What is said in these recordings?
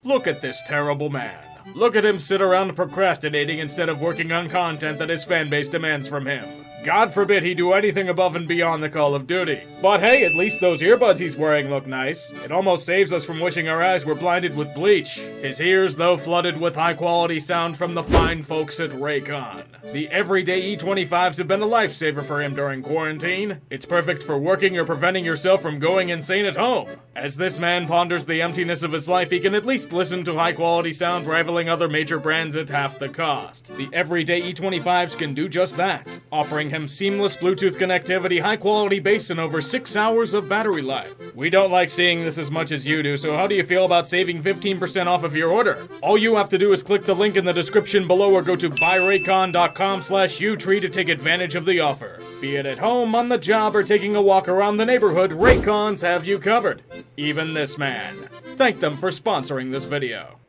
Look at this terrible man. Look at him sit around procrastinating instead of working on content that his fanbase demands from him. God forbid he do anything above and beyond the Call of Duty. But hey, at least those earbuds he's wearing look nice. It almost saves us from wishing our eyes were blinded with bleach. His ears, though, flooded with high-quality sound from the fine folks at Raycon. The everyday E25s have been a lifesaver for him during quarantine. It's perfect for working or preventing yourself from going insane at home. As this man ponders the emptiness of his life, he can at least listen to high-quality sound rivaling other major brands at half the cost. The everyday E25s can do just that, offering him seamless Bluetooth connectivity, high-quality bass, and over 6 hours of battery life. We don't like seeing this as much as you do, so how do you feel about saving 15% off of your order? All you have to do is click the link in the description below or go to buyraycon.com/utree to take advantage of the offer. Be it at home, on the job, or taking a walk around the neighborhood, Raycons have you covered. Even this man. Thank them for sponsoring this video.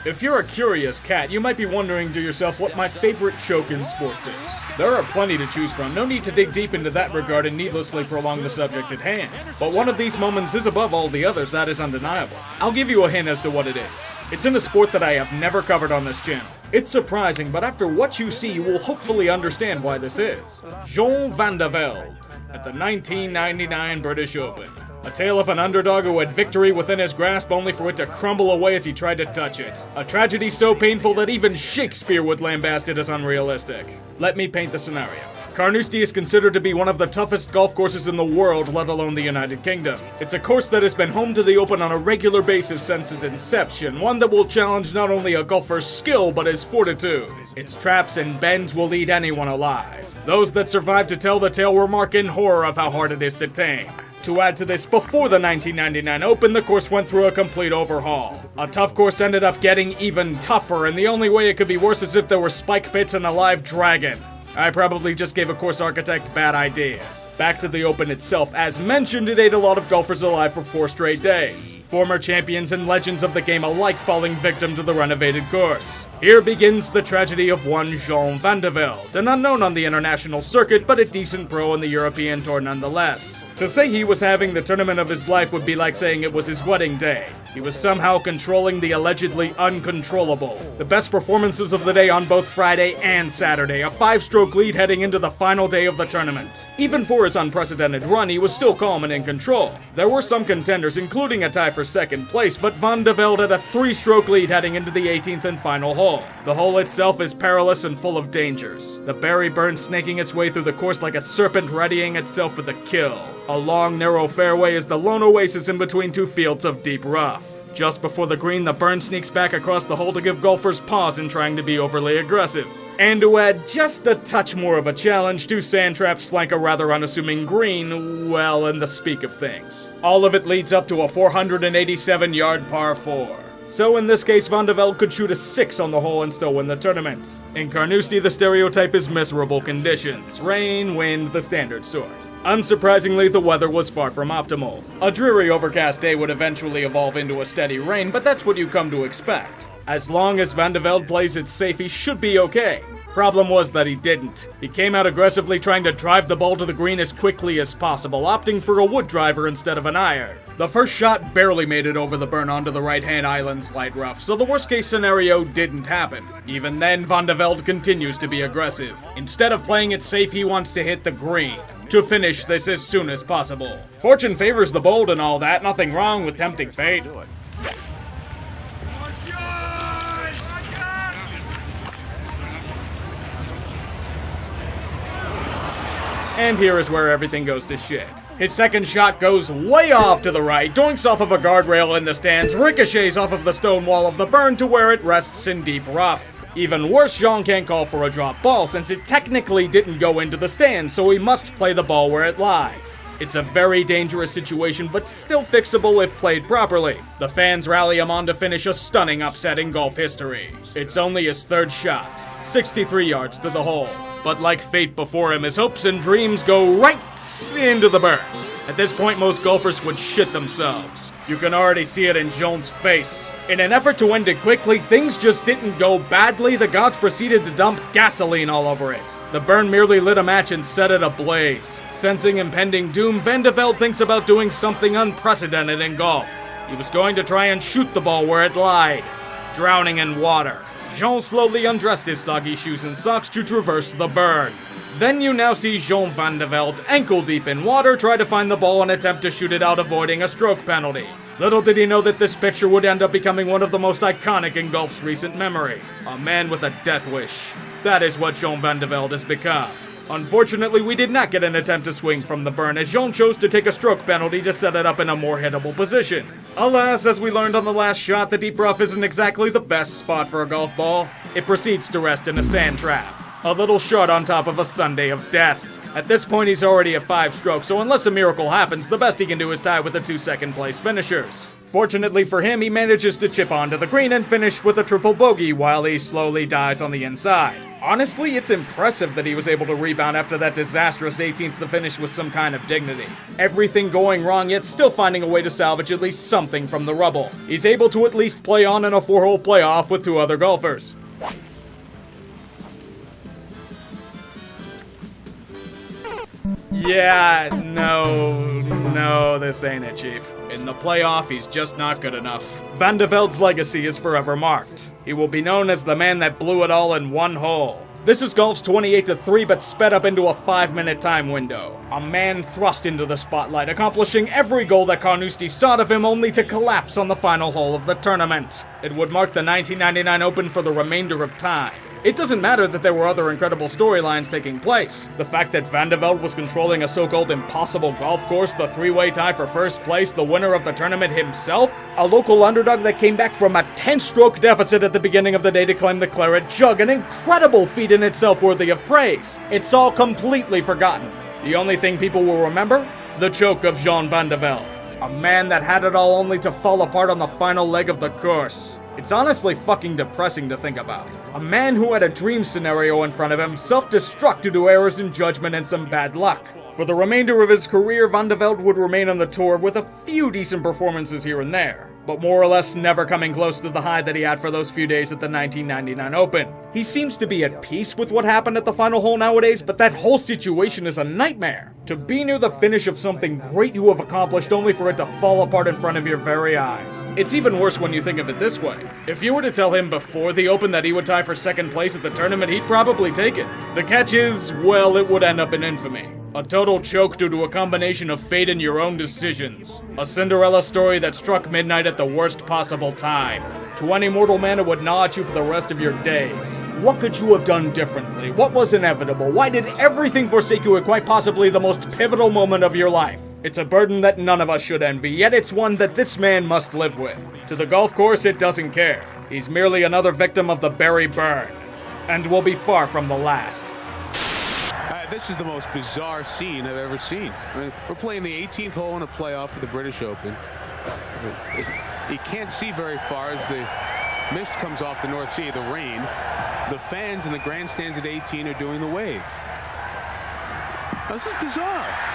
If you're a curious cat, you might be wondering to yourself what my favorite choke in sports is. There are plenty to choose from, no need to dig deep into that regard and needlessly prolong the subject at hand. But one of these moments is above all the others, that is undeniable. I'll give you a hint as to what it is. It's in a sport that I have never covered on this channel. It's surprising, but after what you see, you will hopefully understand why this is. Jean van de Velde, at the 1999 British Open. A tale of an underdog who had victory within his grasp only for it to crumble away as he tried to touch it. A tragedy so painful that even Shakespeare would lambast it as unrealistic. Let me paint the scenario. Carnoustie is considered to be one of the toughest golf courses in the world, let alone the United Kingdom. It's a course that has been home to the Open on a regular basis since its inception, one that will challenge not only a golfer's skill but his fortitude. Its traps and bends will eat anyone alive. Those that survive to tell the tale will mark in horror of how hard it is to tame. To add to this, before the 1999 Open, the course went through a complete overhaul. A tough course ended up getting even tougher, and the only way it could be worse is if there were spike pits and a live dragon. I probably just gave a course architect bad ideas. Back to the Open itself, as mentioned, it ate a lot of golfers alive for 4 straight days. Former champions and legends of the game alike falling victim to the renovated course. Here begins the tragedy of one Jean van de Velde, an unknown on the international circuit, but a decent pro on the European tour nonetheless. To say he was having the tournament of his life would be like saying it was his wedding day. He was somehow controlling the allegedly uncontrollable. The best performances of the day on both Friday and Saturday, a 5-stroke lead heading into the final day of the tournament. Even for his unprecedented run, he was still calm and in control. There were some contenders, including a tie for second place, but van de Velde had a 3-stroke lead heading into the 18th and final hole. The hole itself is perilous and full of dangers. The berry burn snaking its way through the course like a serpent readying itself for the kill. A long, narrow fairway is the lone oasis in between 2 fields of deep rough. Just before the green, the burn sneaks back across the hole to give golfers pause in trying to be overly aggressive. And to add just a touch more of a challenge, 2 sand traps flank a rather unassuming green, well, in the speak of things. All of it leads up to a 487-yard par 4. So in this case, van de Velde could shoot a 6 on the hole and still win the tournament. In Carnoustie, the stereotype is miserable conditions. Rain, wind, the standard sort. Unsurprisingly, the weather was far from optimal. A dreary overcast day would eventually evolve into a steady rain, but that's what you come to expect. As long as van de Velde plays it safe, he should be okay. Problem was that he didn't. He came out aggressively trying to drive the ball to the green as quickly as possible, opting for a wood driver instead of an iron. The first shot barely made it over the burn onto the right-hand island's light rough, so the worst-case scenario didn't happen. Even then, van de Velde continues to be aggressive. Instead of playing it safe, he wants to hit the green. To finish this as soon as possible. Fortune favors the bold and all that, nothing wrong with tempting fate. And here is where everything goes to shit. His second shot goes way off to the right, doinks off of a guardrail in the stands, ricochets off of the stone wall of the burn to where it rests in deep rough. Even worse, Jean can't call for a drop ball since it technically didn't go into the stands, so he must play the ball where it lies. It's a very dangerous situation, but still fixable if played properly. The fans rally him on to finish a stunning upset in golf history. It's only his 3rd shot, 63 yards to the hole. But like fate before him, his hopes and dreams go right into the burn. At this point, most golfers would shit themselves. You can already see it in Jean's face. In an effort to end it quickly, things just didn't go badly. The gods proceeded to dump gasoline all over it. The burn merely lit a match and set it ablaze. Sensing impending doom, van de Velde thinks about doing something unprecedented in golf. He was going to try and shoot the ball where it lied, drowning in water. Jean slowly undressed his soggy shoes and socks to traverse the burn. Then you now see Jean van de Velde, ankle deep in water, try to find the ball and attempt to shoot it out, avoiding a stroke penalty. Little did he know that this picture would end up becoming one of the most iconic in golf's recent memory. A man with a death wish. That is what Jean van de Velde has become. Unfortunately, we did not get an attempt to swing from the burn, as Jean chose to take a stroke penalty to set it up in a more hittable position. Alas, as we learned on the last shot, the deep rough isn't exactly the best spot for a golf ball. It proceeds to rest in a sand trap. A little shot on top of a sundae of death. At this point, he's already at 5 strokes, so unless a miracle happens, the best he can do is tie with the 2 second-place finishers. Fortunately for him, he manages to chip onto the green and finish with a triple bogey while he slowly dies on the inside. Honestly, it's impressive that he was able to rebound after that disastrous 18th to finish with some kind of dignity. Everything going wrong, yet still finding a way to salvage at least something from the rubble. He's able to at least play on in a 4-hole playoff with 2 other golfers. Yeah, no, this ain't it, Chief. In the playoff, he's just not good enough. Van de Velde's legacy is forever marked. He will be known as the man that blew it all in 1 hole. This is golf's 28-3, but sped up into a 5-minute time window. A man thrust into the spotlight, accomplishing every goal that Carnoustie sought of him, only to collapse on the final hole of the tournament. It would mark the 1999 Open for the remainder of time. It doesn't matter that there were other incredible storylines taking place. The fact that Van de Velde was controlling a so-called impossible golf course, the 3-way tie for first place, the winner of the tournament himself, a local underdog that came back from a 10-stroke deficit at the beginning of the day to claim the claret jug, an incredible feat in itself worthy of praise. It's all completely forgotten. The only thing people will remember? The choke of Jean van de Velde. A man that had it all only to fall apart on the final leg of the course. It's honestly fucking depressing to think about. A man who had a dream scenario in front of him self-destruct due to errors in judgment and some bad luck. For the remainder of his career, Van de Velde would remain on the tour with a few decent performances here and there, but more or less never coming close to the high that he had for those few days at the 1999 Open. He seems to be at peace with what happened at the final hole nowadays, but that whole situation is a nightmare. To be near the finish of something great you have accomplished only for it to fall apart in front of your very eyes. It's even worse when you think of it this way. If you were to tell him before the Open that he would tie for second place at the tournament, he'd probably take it. The catch is, well, it would end up in infamy. A total choke due to a combination of fate and your own decisions. A Cinderella story that struck midnight at the worst possible time. To any mortal man, it would gnaw at you for the rest of your days. What could you have done differently? What was inevitable? Why did everything forsake you at quite possibly the most pivotal moment of your life? It's a burden that none of us should envy, yet it's one that this man must live with. To the golf course, it doesn't care. He's merely another victim of the Barry burn. And will be far from the last. This is the most bizarre scene I've ever seen. I mean, we're playing the 18th hole in a playoff for the British Open. You can't see very far as the mist comes off the North Sea, the rain. The fans in the grandstands at 18 are doing the wave. This is bizarre.